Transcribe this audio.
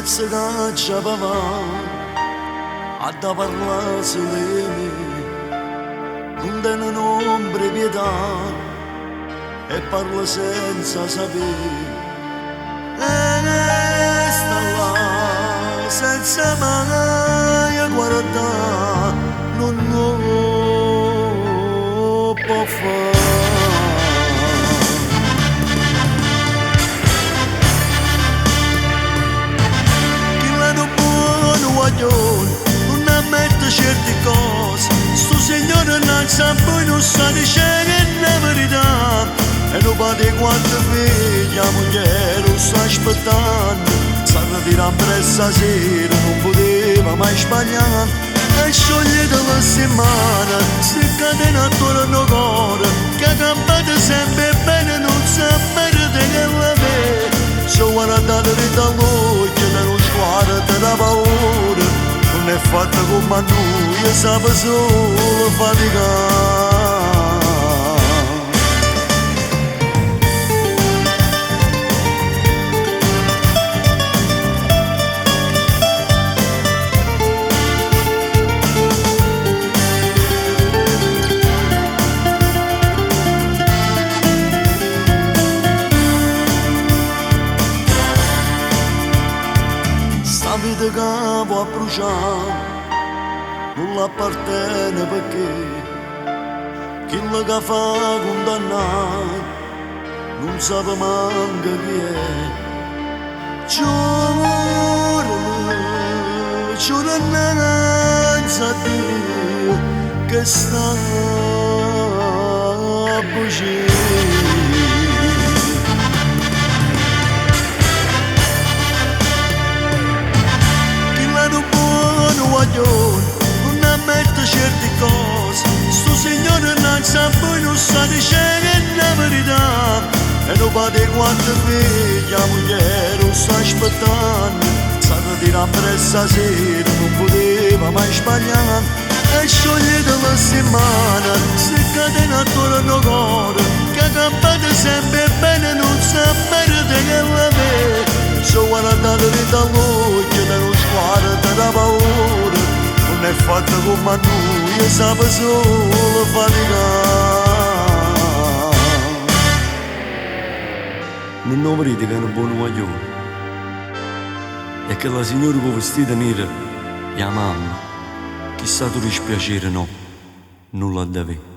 senza caccia papà, a da parlare solene, non tiene ombre pietà e parla senza sapere. E sta là senza mai guardare, non lo può fare. Non ammette certe cose, sto signore non sa poi non sa dicere la verità. E non pate quanto figlia moglie lo sta aspettando, sa ritirare presso sera, non poteva mai sbagliare. E sciogliete la settimana, si catena attorno al cuore, che campate sempre bene, non sa perdere che la vede. Se guardate dall'occhio, da non sguardo da paura, non è fatta come a noi, e sa solo faticare. La vita che può bruciare non l'appartiene perché chi la fa condannare non sa manca chi è. Giuro innanzi a Dio che sta a bugie. Non ammette certe cose, sto signore non sa poi non sa dicere la verità. E non pate quanto figlia moglie lo sta aspettando, sa ritirare presso sera, non poteva mai sbagliare. E sciogliete la settimana, si catena attorno al cuore, che campate sempre bene, non sa perdere che la vede. Se guardate dall'occhio, da non sguardo da paura, non è fatta come a noi, e sa solo faticare. Non vedete che è un buon guaglione, e che la signora con vestita nera, la mamma, chissà tu dispiacere no, non la deve.